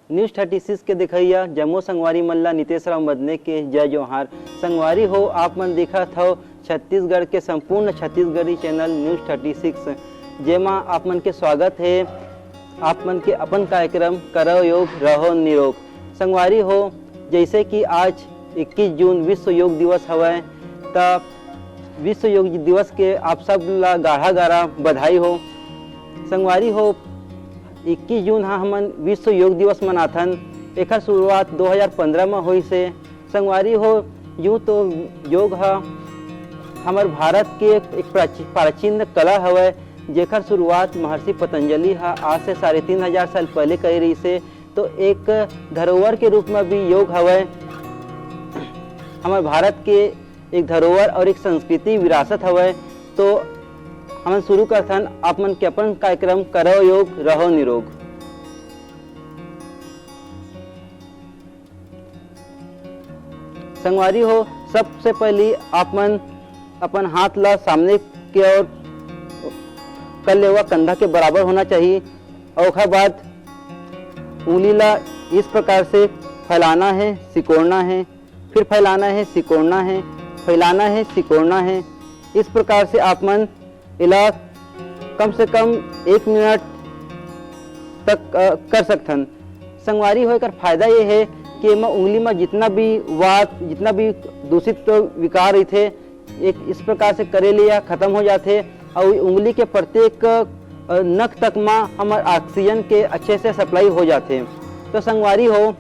News 36 के दिखैया जम्मू संगवारी मल्ला नितेश राव मदने के जय जोहार। संगवारी हो आप मन देखा था छत्तीसगढ़ के संपूर्ण छत्तीसगढ़ी चैनल न्यूज़ 36 जेमा आप मन के स्वागत है। आप मन के अपन कार्यक्रम करो योग रहो निरोग। संगवारी हो जैसे कि आज 21 जून विश्व योग दिवस हवय, तब विश्व योग दिवस के आप सब ला गाढ़ा गाढ़ा बधाई हो। संगवारी हो 21 जून हाँ हमन विश्व योग दिवस मनाथन। एक शुरुआत 2015 में हुई से। संगवारी हो यूँ तो योग हमार भारत के एक प्राचीन कला हवय, जेकर शुरुआत महर्षि पतंजलि आज से 3500 साल पहले कही रही से। तो एक धरोहर के रूप में भी योग हवय। हमारे भारत के एक धरोहर और एक संस्कृति विरासत हवय। तो हम शुरू करथन आप मन के अपन कार्यक्रम करो योग रहो निरोग। संगवारी हो सबसे पहले आप मन अपन हाथ ला सामने की ओर कर लेवा, कंधा के बराबर होना चाहिए। और उसके बाद उंगली ला इस प्रकार से फैलाना है, सिकोड़ना है, फिर फैलाना है, सिकोड़ना है, फैलाना है, सिकोड़ना है। इस प्रकार से आप मन इला कम से कम 1 मिनट तक कर सकथन। संगवारी हो कर फायदा ये है कि मैं उंगली में जितना भी दूषित विकार रही थे एक इस प्रकार से करे लिया खत्म हो जाते। और उंगली के प्रत्येक नख तक में हमारे ऑक्सीजन के अच्छे से सप्लाई हो जाते। तो संगवारी हो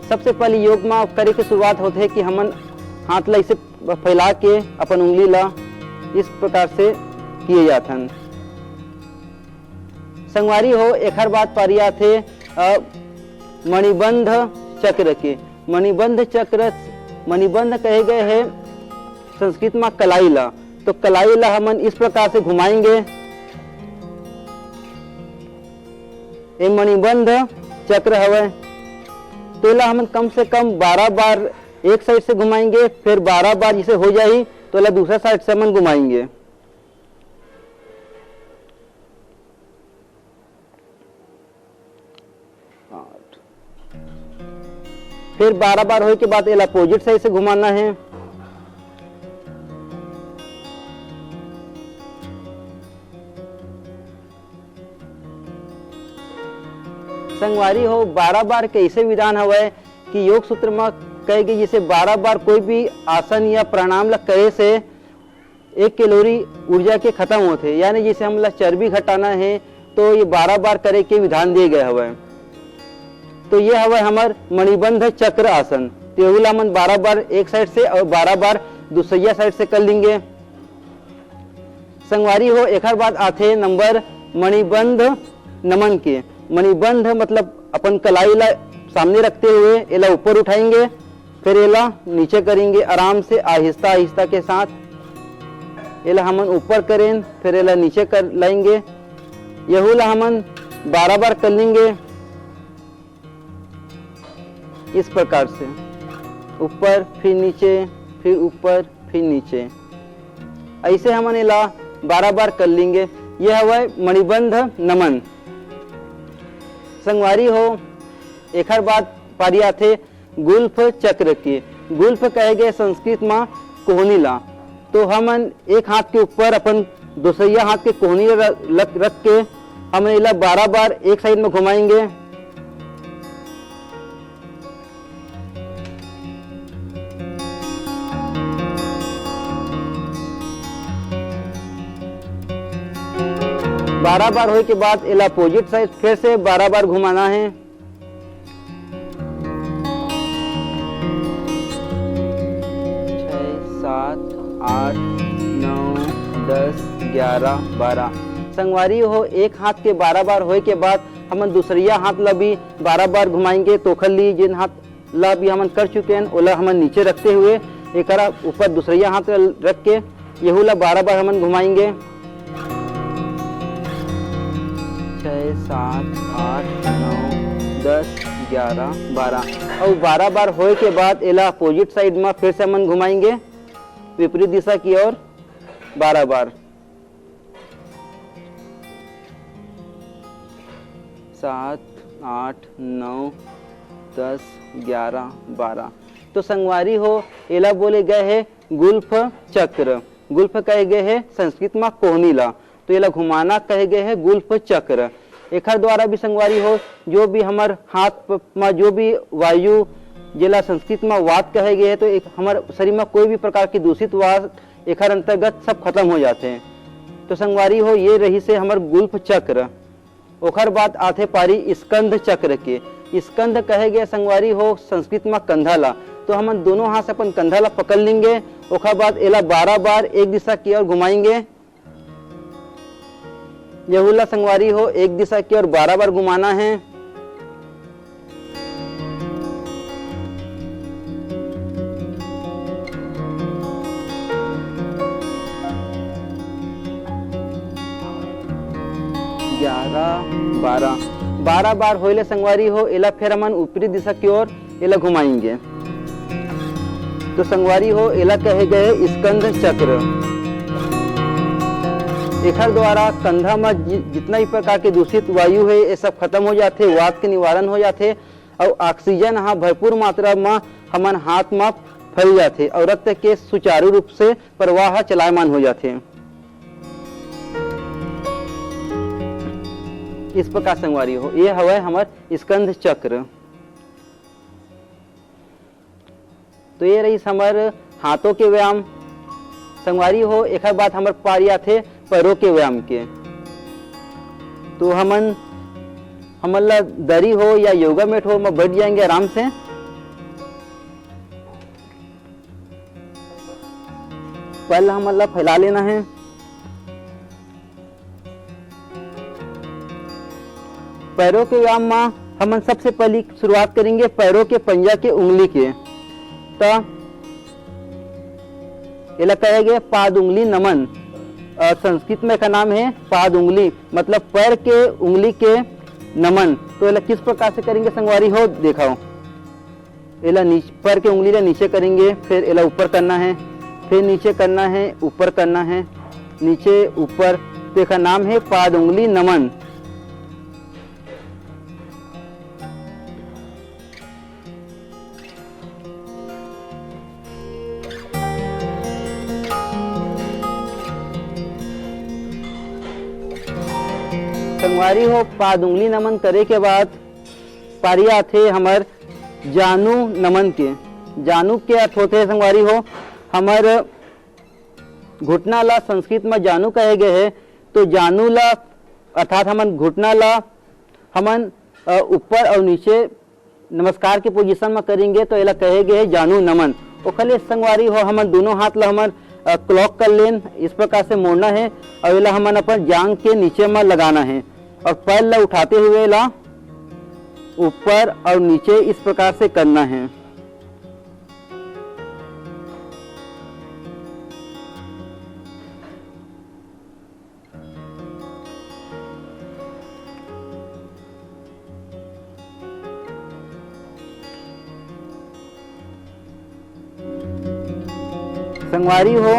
सबसे पहले योग में करे की शुरुआत होते है कि हमन हाथ ला इसे फैला के अपन उंगली ला इस प्रकार से किए जाथन। संगवारी हो एक हर बात पारिया थे मणिबंध चक्र के। मणिबंध चक्र मणिबंध कहे गए हैं संस्कृत में कलाई ला। तो कलाई ला हमन इस प्रकार से घुमाएंगे। ये मणिबंध चक्र हवे। तो इला हमन कम से कम 12 बार एक साइड से घुमाएंगे, फिर 12 बार जिसे हो जाए तो इला दूसरा साइड से हमन घुमाएंगे। फिर 12 बार होने के बाद इला अपोजिट साइड से घुमाना है। संगवारी हो 12 बार कैसे विधान हवय कि योग सूत्र में कहे गई जिसे 12 बार कोई भी आसन या प्राणायाम ला करे से 1 कैलोरी ऊर्जा के खत्म होते। यानी जिसे हम ला चर्बी घटाना है तो ये 12 बार करे के विधान दिए गए हवय। तो ये हवय हमार मणिबंध चक्र आसन। तो मन 12 बार एक साइड से और 12 बार दूसरी साइड से कर लेंगे। संगवारी हो एक हर बात आते नंबर मणिबंध नमन के। मणिबंध मतलब अपन कलाई ला सामने रखते हुए इला ऊपर उठाएंगे, फिर इला नीचे करेंगे आराम से आहिस्ता आहिस्ता के साथ। इला हमन ऊपर करें, फिर इला नीचे कर लाएंगे। यहूला हमन 12 बार कर लेंगे इस प्रकार से, ऊपर फिर नीचे, फिर ऊपर फिर नीचे। ऐसे हमन इला 12 बार कर लेंगे। यह हवा मणिबंध नमन। संगवारी हो एक हर बात पारिया थे गुल्फ चक्र की। गुल्फ कहे गए संस्कृत में कोहनी ला। तो हमन एक हाथ के ऊपर अपन दूसरा हाथ के कोहनी रख के हम इला 12 बार एक साइड में घुमाएंगे। बारह बार होने के बाद इला अपोजिट साइड फिर से 12 बार घुमाना है। सात, 8, 9, 10, 11, 12। संगवारी हो एक हाथ के 12 बार होने के बाद हमन दूसरिया हाथ ला भी 12 बार घुमाएंगे। तो खली जिन हाथ ला भी हमन कर चुके हैं ओला हमन नीचे रखते हुए एक ऊपर दूसरिया हाथ रख के यहू ला 12 बार हमन घुमाएंगे। 6, 7, 8, 9, 10, 11, 12। और 12 बार होने के बाद इला अपोजिट साइड में फिर से हमन घुमाएंगे विपरीत दिशा की ओर 12 बार। 7, 8 9 10 11 12। तो संगवारी हो एला बोले गए है गुल्फ चक्र। गुल्फ कहे गए है संस्कृत में कोहनीला, तो एला घुमाना कहे गए है गुल्फ चक्र। एकर द्वारा भी संगवारी हो जो भी हमार हाथ में जो भी वायु जेला संस्कृत में वात कहे गए है, तो एक हमारे शरीर में कोई भी प्रकार की दूषित वात एकर अंतर्गत सब खत्म हो जाते हैं। तो संगवारी हो ये रही से हमार गुल्फ चक्र। ओकर बाद आते पारी स्कंध चक्र के। स्कंध कहे गए संगवारी हो संस्कृत में कंधा ला, तो हम दोनों हाथ से अपन कंधा ला पकड़ लेंगे। ओकर बाद एला 12 बार एक दिशा की ओर घुमाएंगे। यहुला संगवारी हो एक दिशा की ओर 12 बार घुमाना है। बारह 12 बार होइले संगवारी हो एला फिर हमन ऊपरी दिशा की ओर एला घुमाएंगे। तो संगवारी हो एला कहे गए स्कंध चक्र। एकर द्वारा कंधा में जितना भी प्रकार के दूषित वायु है ये सब खत्म हो जाते, वात के निवारण हो जाते और ऑक्सीजन हाँ भरपूर मात्रा में हमन हाथ में फैल जाते और रक्त के सुचारू रूप से प्रवाह चलायमान हो जाते। इस प्रकार संगवारी हो ये हवा हमार स्कंध चक्र। तो ये रही हमार हाथों के व्यायाम। संगवारी हो एक बात हमारे पारी आते पैरों के व्यायाम के। तो हमन दरी हो या योगा मैट हो में बैठ जाएंगे आराम से। पहले हमन फैला लेना है। पैरों के व्यायाम में हम सबसे पहले शुरुआत करेंगे पैरों के पंजा के उंगली के। तो ये कहेंगे पाद उंगली नमन। संस्कृत में का नाम है पाद उंगली, मतलब पैर के उंगली के नमन। तो ये किस प्रकार से करेंगे संगवारी हो देखाओ। एला नीचे पैर के उंगली नीचे करेंगे, फिर एला ऊपर करना है, फिर नीचे करना है, ऊपर करना है, नीचे ऊपर। तो इसका नाम है पाद उंगली नमन। संगवारी हो पाद उंगली नमन करे के बाद पारिया थे हमार जानू नमन के। जानू के अर्थ होते हैं संगवारी हो हमार घुटना ला संस्कृत में जानू कहे गए है। तो जानू ला अर्थात हमन घुटना ला हमन ऊपर और नीचे नमस्कार के पोजीशन में करेंगे, तो ये कहे गए है जानू नमन। ओखले संगवारी हो हमन दोनों हाथ ला हमन क्लॉक कर लेन, इस प्रकार से मोड़ना है और ये हमन अपन जांग के नीचे में लगाना है और पैर ला उठाते हुए ला ऊपर और नीचे इस प्रकार से करना है। संगवारी हो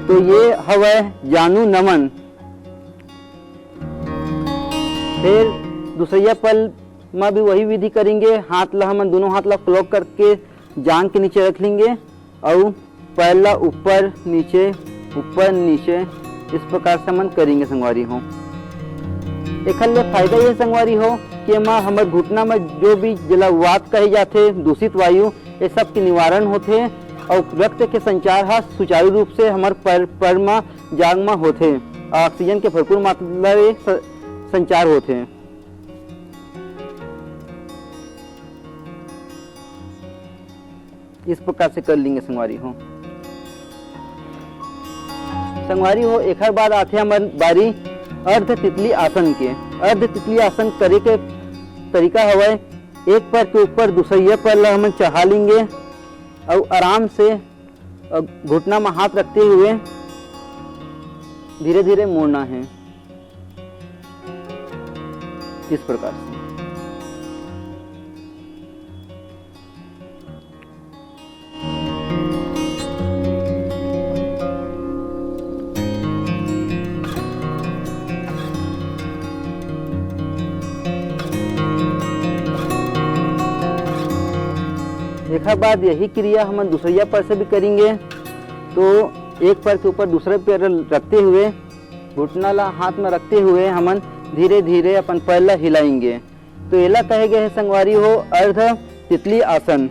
तो ये हवा जानू नमन। फिर दूसरिया पल में भी वही विधि करेंगे। हाथ ला हम दोनों हाथ ला क्लॉक करके जांग के नीचे रख लेंगे और पैर ला ऊपर नीचे इस प्रकार से हम करेंगे संगवारी हो। एक फायदा ये संगवारी हो कि माँ हमारे घुटना में जो भी जलावात कहे जाते दूषित वायु ये सब के निवारण होते और रक्त के संचार हा सुचारू रूप से हमारे पैर में जांग में होते। ऑक्सीजन के भरपूर मात्रा में संचार होते हैं। इस प्रकार से कर लेंगे संगवारी हो। संगवारी हो एक हर बार आते हमारी बारी अर्ध तितली आसन के। अर्ध तितली आसन करे के तरीका हवा एक पैर के ऊपर दूसरे पैर ला हम चढ़ा लेंगे और आराम से घुटना में हाथ रखते हुए धीरे धीरे मोड़ना है इस प्रकार से। एक बाद यही क्रिया हम दूसरिया पैर से भी करेंगे। तो एक पैर के ऊपर दूसरे पैर रखते हुए, घुटना ला हाथ में रखते हुए हम धीरे धीरे अपन पैर ला हिलाएंगे। तो एला कहे गए है संगवारी हो अर्ध तितली आसन।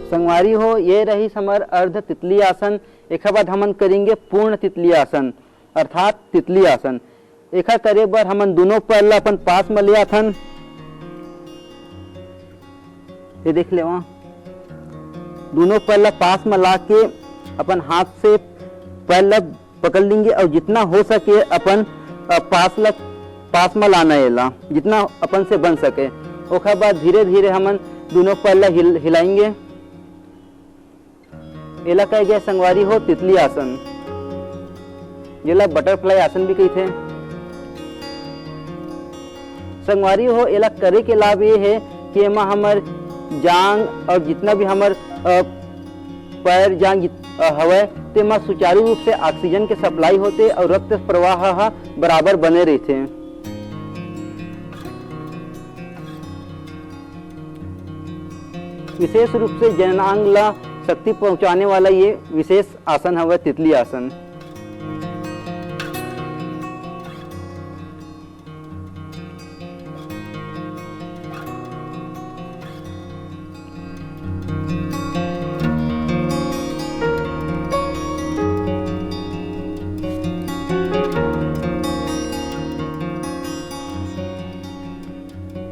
संगवारी हो ये रही हमार अर्ध तितली आसन। एक बाद हमन करेंगे पूर्ण तितली आसन अर्थात तितली आसन। एक करे बर हमन दोनों पैर ला अपन पास में ले आथन। ये देख ले वहाँ दोनों पैर ला पास में ला के अपन हाथ से पैर ला पकड़ लेंगे और जितना हो सके अपन पास में लाना है जितना अपन से बन सके। ओखा बाद धीरे धीरे हमन दोनों पैर ला हिलाएंगे। एला कह गया संगवारी हो तितली आसन, जेला बटरफ्लाई आसन भी कहते। संगवारी हो एला करे के लाभ ये है कि एमा हमर जांग और जितना भी हमर पैर जांग हवे तेमा सुचारू रूप से ऑक्सीजन के सप्लाई होते और रक्त प्रवाह बराबर बने रहते। विशेष रूप से जननांग ला शक्ति पहुंचाने वाला ये विशेष आसन है तितली आसन।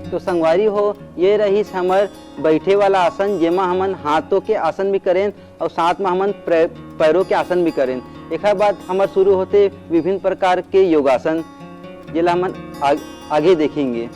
तो संगवारी हो ये रही हमर बैठे वाला आसन, जेमा हमन हाथों के आसन भी करें और साथ में हमन पैरों के आसन भी करें। एक बाद हमार शुरू होते विभिन्न प्रकार के योगासन, जिला हमन आगे देखेंगे।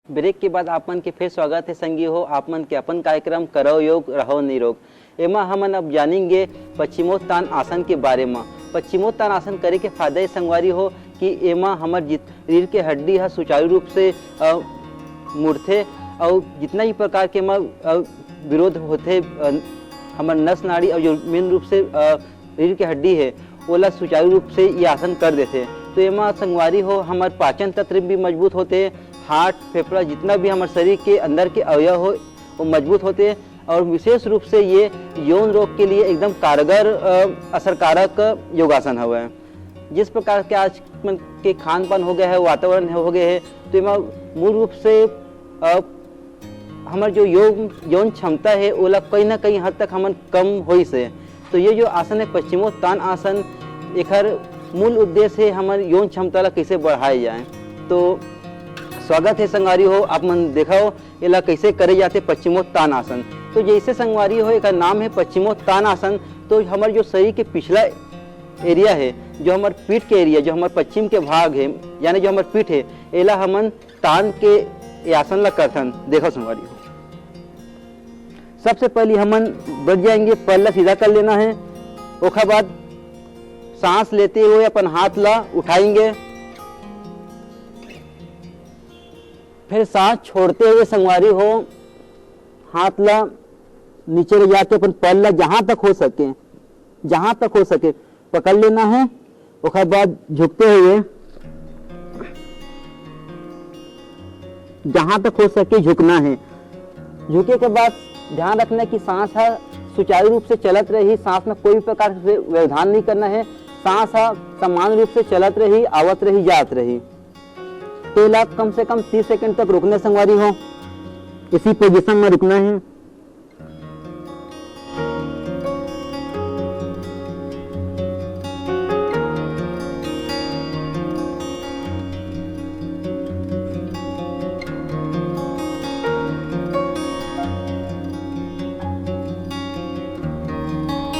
ब्रेक के बाद आपमन के फिर स्वागत है संगी हो आपमन के अपन कार्यक्रम करो योग रहो निरोग। एमा हमन अब जानेंगे पश्चिमोत्तान आसन के बारे में। पश्चिमोत्तान आसन करे के फायदा संगवारी हो कि एमा हमर शरीर के हड्डी है सुचारू रूप से मुड़थे और जितना ही प्रकार के विरोध होते हमर नस नाड़ी और जो मेन रूप से शरीर के हड्डी है ओला सुचारू रूप से ये आसन कर देते। तो एमा संगवारी हो हमार पाचन तंत्र भी मजबूत होते, हार्ट फेफड़ा जितना भी हमारे शरीर के अंदर के अवयव हो वो मजबूत होते हैं और विशेष रूप से ये यौन रोग के लिए एकदम कारगर असरकारक योगासन है। जिस प्रकार के आज के खान पान हो गया है, वातावरण हो गए है, तो इसमें मूल रूप से हमारे जो यौन क्षमता है वो कहीं ना कहीं हद तक हमन कम हो से। तो ये जो आसन है पश्चिमोत्तान आसन, एक मूल उद्देश्य है हमारी यौन क्षमता ला कैसे बढ़ाई जाए। तो स्वागत है संगवारी हो आप मन देखा हो इला कैसे करे जाते पश्चिमोत्तान आसन। तो जैसे संगवारी हो एक नाम है पश्चिमोत्तान आसन, तो हमारे जो शरीर के पिछला एरिया है, जो हमारे पीठ के एरिया, जो हमारे पश्चिम के भाग है यानी जो हमारे पीठ है, एला हमन तान के आसन ला करथन। देखो संगवारी हो सबसे पहले हमन बैठ जाएंगे, पल्ला सीधा कर लेना है। उसके बाद सांस लेते हुए अपन हाथ ला उठाएंगे, फिर सांस छोड़ते हुए संगवारी हो हाथ ला नीचे ले जाके अपन पैर ला जहां तक हो सके पकड़ लेना है। उसके बाद झुकते हुए जहां तक हो सके झुकना है। झुके के बाद ध्यान रखना कि सांस है सुचारू रूप से चलत रही, सांस में कोई भी प्रकार से व्यवधान नहीं करना है। सांस है समान रूप से चलत रही, आवत रही, जात रही। तेला कम से कम 30 सेकंड तक रुकने संगवारी हो, इसी पोजीशन में रुकना है।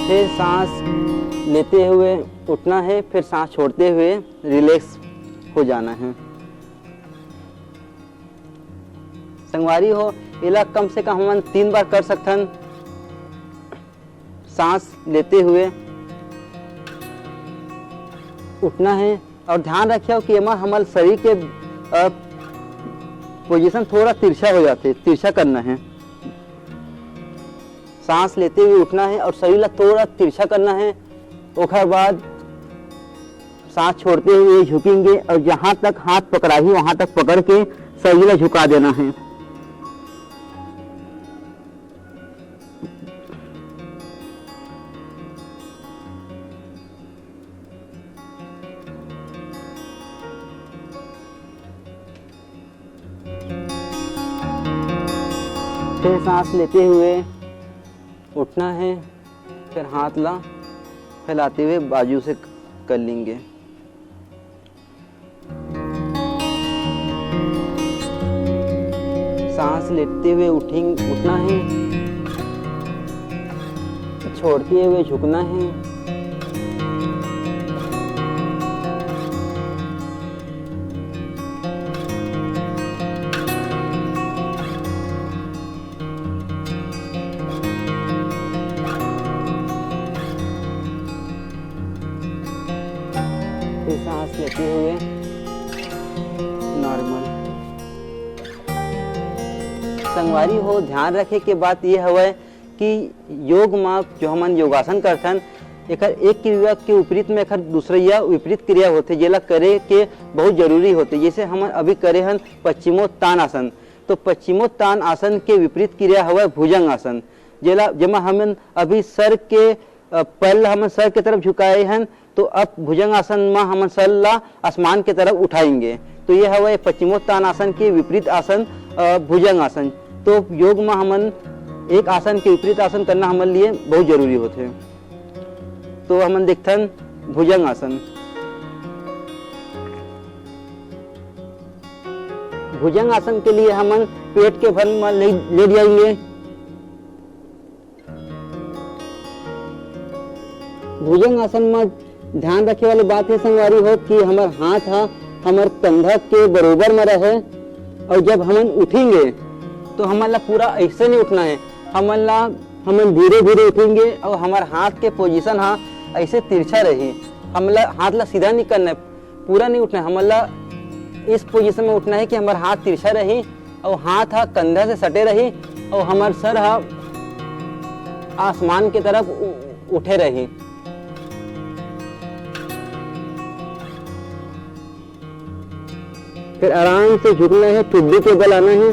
फिर सांस लेते हुए उठना है, फिर सांस छोड़ते हुए रिलैक्स हो जाना है। संगवारी हो इला कम से कम हम 3 बार कर सकथन। सांस लेते हुए उठना है और ध्यान रखियो कि हमारे शरीर के पोजीशन थोड़ा तिरछा हो जाते, तिरछा करना है। सांस लेते हुए उठना है और शरीर ला थोड़ा तिरछा करना है। उसके बाद सांस छोड़ते हुए झुकेंगे और जहां तक हाथ पकड़ा ही वहां तक पकड़ के शरीर ला झुका देना है। फिर सांस लेते हुए उठना है, फिर हाथ ला फैलाते हुए बाजू से कर लेंगे। सांस लेते हुए उठना है, छोड़ते हुए झुकना है। फिर सांस लेते हुए नॉर्मल। संगवारी हो ध्यान रखे के बात ये हवे कि योग में जो हम योगासन करथन एकर एक क्रिया के विपरीत में एकर दूसरा विपरीत क्रिया होते, जेला करे के बहुत जरूरी होते। जैसे हम अभी करे हन पश्चिमोत्तान आसन, तो पश्चिमोत्तान आसन के विपरीत क्रिया हवे भुजंग आसन, जेला जमा हम अभी सर के पहले हम सर के तरफ झुकाए हैं, तो अब भुजंग आसन में हम सर ला आसमान के तरफ उठाएंगे। तो ये हवे पश्चिमोत्तान आसन के विपरीत आसन भुजंग आसन। तो योग में हमन एक आसन के विपरीत आसन करना हमारे लिए बहुत जरूरी होते हैं। तो हमन देखथन भुजंग आसन। भुजंग आसन के लिए हमन पेट के बल में ले जाएंगे। भुजंग आसन में ध्यान रखे वाली बात है संगवारी हो कि हमार हाथ हमार कंधा के बरोबर में रहे, और जब हमन उठेंगे तो हमारा पूरा ऐसे नहीं उठना है। हमन धीरे धीरे उठेंगे और हमारे हाथ के पोजीशन ऐसे तिरछा रही। हमारा हाथ ला सीधा नहीं करना है, पूरा नहीं उठना है। हमारा इस पोजीशन में उठना है कि हमारा हाथ तिरछा रही और हाथ कंधा से सटे रही और हमारा सर आसमान की तरफ उठे रही। फिर आराम से झुकना है, ठुड्डी के बल आना है।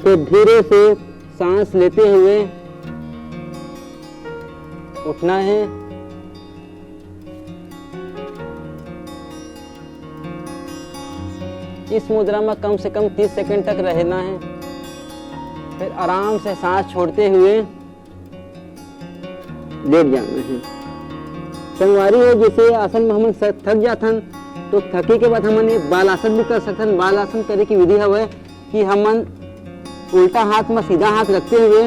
तो धीरे से सांस लेते हुए उठना है। इस मुद्रा में कम से कम 30 सेकंड तक रहना है। फिर आराम से सांस छोड़ते हुए लेट जाना है। संगवारी हो जैसे आसन में हम थक जाथन, तो थके के बाद हमन बाल आसन भी कर सकथन। बाल आसन करे की विधि हवे कि हमन उल्टा हाथ में सीधा हाथ रखते हुए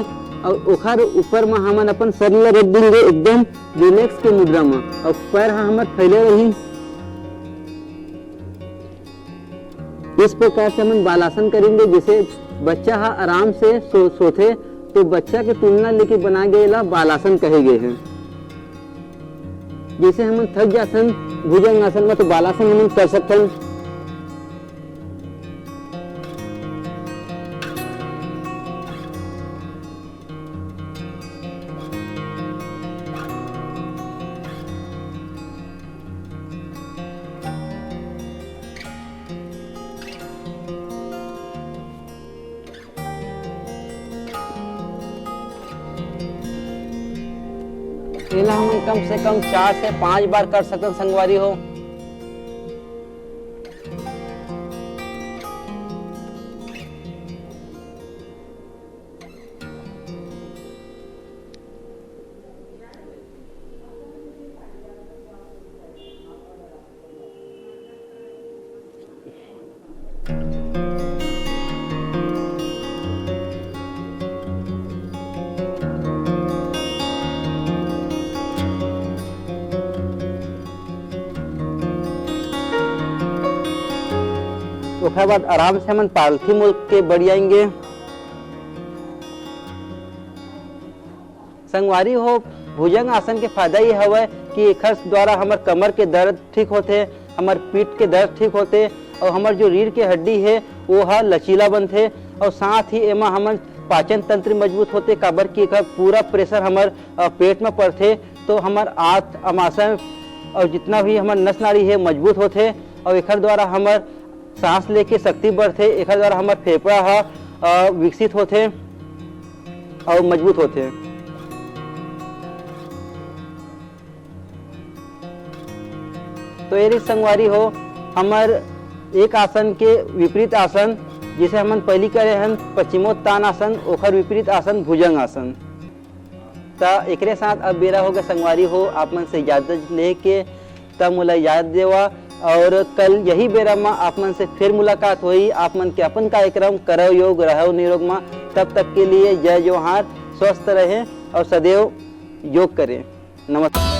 और ओखर ऊपर में हमन अपन शरीर रख देंगे एकदम रिलैक्स के मुद्रा में, और पैर हमर फैले रही। इस प्रकार से हम बालासन करेंगे। जैसे बच्चा आराम से सोते, तो बच्चा के तुलना लेके बना गए बालासन कहे गए हैं। जैसे हम थक जासन भुजंग आसन में, तो बालासन हम कर सकते हैं। हम कम से कम 4 से 5 बार कर सकते संगवारी हो। ओकर बाद आराम से हमन पालथी मोल के बढ़ जाएंगे। संगवारी हो भुजंग आसन के फायदा ये हवय कि एकर द्वारा हमार कमर के दर्द ठीक होते, हमार पीठ के दर्द ठीक होते और हमार जो रीढ़ के हड्डी है वो ह लचीला बनते और साथ ही एमा हमन पाचन तंत्र मजबूत होते, काबर की एकर पूरा प्रेशर हमार पेट में पड़ते तो हमार आंत अमाशय और जितना भी हमार नस नाड़ी है मजबूत होते और एकर द्वारा हमार सांस लेके शक्ति बढ़ते, एकर द्वारा हमार फेफड़ा है विकसित होते और मजबूत होते। तो ये संगवारी हो हमार एक आसन के विपरीत आसन जिसे हमन पहली करे हैं पश्चिमोत्तान आसन, ओखर विपरीत आसन भुजंग आसन। तो एकरे साथ अब बेरा होगा संगवारी हो आप मन से इजाजत लेके तब मोला याद देवा और कल यही बेरा में आप मन से फिर मुलाकात हुई। आप मन के अपन कार्यक्रम करो योग रहो निरोग में। तब तक के लिए जय जोहार, स्वस्थ रहें और सदैव योग करें। नमस्कार।